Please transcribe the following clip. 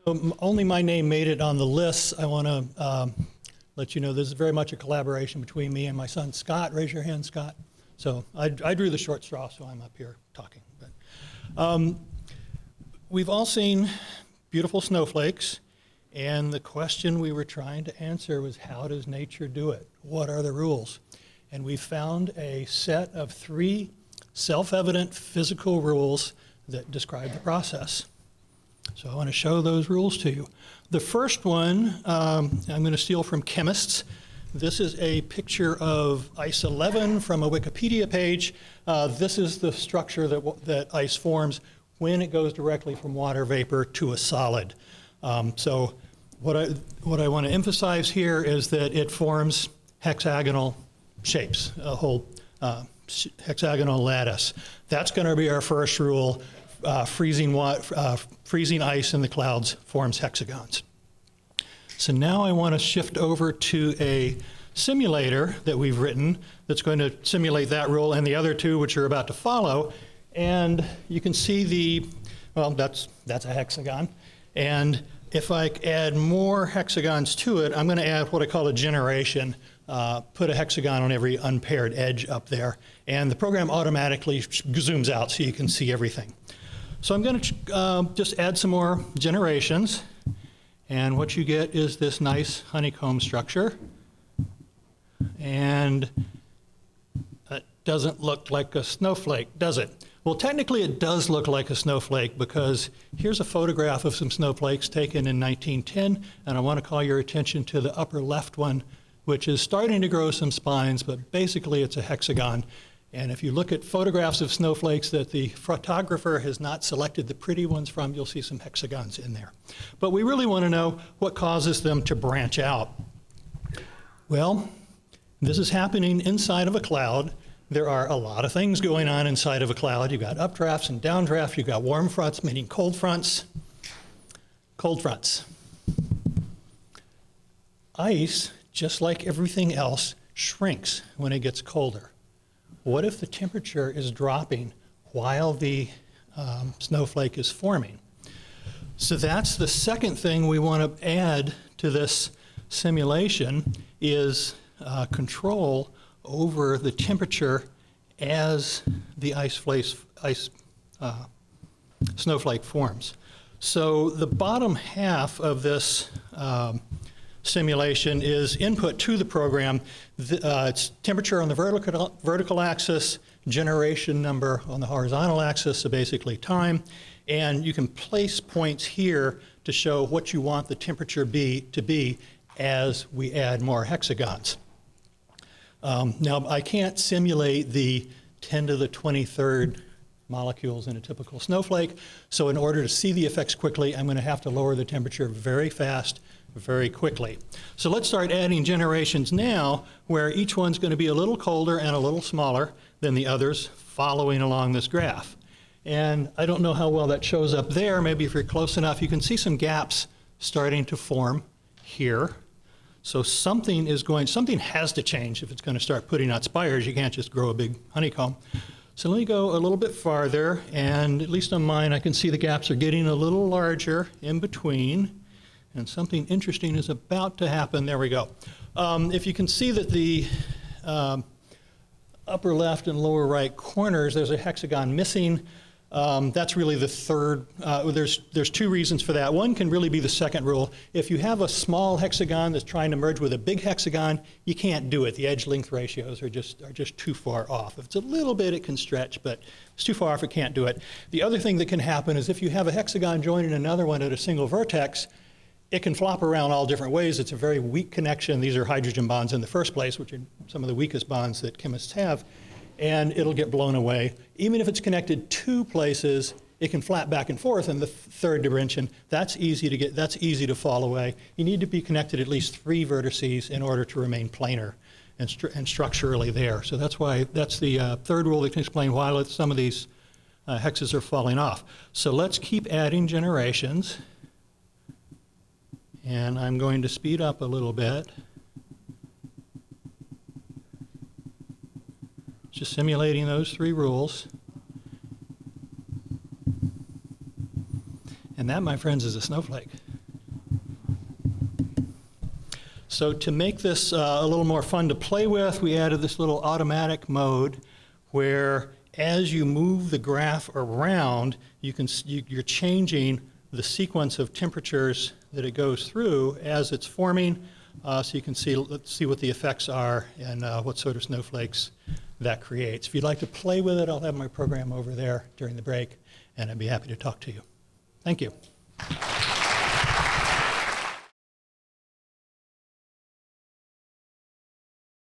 Only my name made it on the list. I want to let you know this is very much a collaboration between me and my son Scott. Raise your hand, Scott. So I drew the short straw, so I'm up here talking. But, we've all seen beautiful snowflakes, and the question we were trying to answer was, how does nature do it? What are the rules? And we found a set of 3 self-evident physical rules that describe the process. So I want to show those rules to you. The first one I'm going to steal from chemists. This is a picture of ice 11 from a Wikipedia page. This is the structure that ice forms when it goes directly from water vapor to a solid. So what I want to emphasize here is that it forms hexagonal shapes, a whole hexagonal lattice. That's going to be our first rule. Freezing ice in the clouds forms hexagons. So now I want to shift over to a simulator that we've written that's going to simulate that rule and the other 2 which are about to follow. And you can see that's a hexagon. And if I add more hexagons to it, I'm going to add what I call a generation. Put a hexagon on every unpaired edge up there. And the program automatically zooms out so you can see everything. So I'm going to just add some more generations. And what you get is this nice honeycomb structure. And it doesn't look like a snowflake, does it? Well, technically it does look like a snowflake, because here's a photograph of some snowflakes taken in 1910. And I want to call your attention to the upper left one, which is starting to grow some spines, but basically it's a hexagon. And if you look at photographs of snowflakes that the photographer has not selected the pretty ones from, you'll see some hexagons in there. But we really want to know what causes them to branch out. Well, this is happening inside of a cloud. There are a lot of things going on inside of a cloud. You've got updrafts and downdrafts. You've got warm fronts meeting cold fronts. Cold fronts. Ice, just like everything else, shrinks when it gets colder. What if the temperature is dropping while the snowflake is forming? So that's the second thing we want to add to this simulation, is control over the temperature as the snowflake forms. So the bottom half of this simulation is input to the program. It's temperature on the vertical axis, generation number on the horizontal axis, so basically time. And you can place points here to show what you want the temperature to be as we add more hexagons. Now, I can't simulate the 10 to the 23rd molecules in a typical snowflake, so in order to see the effects quickly, I'm going to have to lower the temperature very fast, very quickly. So let's start adding generations now, where each one's going to be a little colder and a little smaller than the others, following along this graph. And I don't know how well that shows up there. Maybe if you're close enough, you can see some gaps starting to form here. So something has to change if it's going to start putting out spires. You can't just grow a big honeycomb. So let me go a little bit farther, and at least on mine, I can see the gaps are getting a little larger in between. And something interesting is about to happen. There we go. If you can see that the upper left and lower right corners, there's a hexagon missing. That's really the third. There's 2 reasons for that. One can really be the second rule. If you have a small hexagon that's trying to merge with a big hexagon, you can't do it. The edge length ratios are just too far off. If it's a little bit, it can stretch, but if it's too far off, it can't do it. The other thing that can happen is if you have a hexagon joining another one at a single vertex, it can flop around all different ways. It's a very weak connection. These are hydrogen bonds in the first place, which are some of the weakest bonds that chemists have. And it'll get blown away. Even if it's connected 2 places, it can flap back and forth in the third dimension. That's easy to fall away. You need to be connected at least 3 vertices in order to remain planar and structurally there. So that's the third rule that can explain why some of these hexes are falling off. So let's keep adding generations. And I'm going to speed up a little bit. Just simulating those 3 rules. And that, my friends, is a snowflake. So to make this a little more fun to play with, we added this little automatic mode where as you move the graph around, you're changing the sequence of temperatures that it goes through as it's forming, so you can see, let's see what the effects are and what sort of snowflakes that creates. If you'd like to play with it, I'll have my program over there during the break, and I'd be happy to talk to you. Thank you.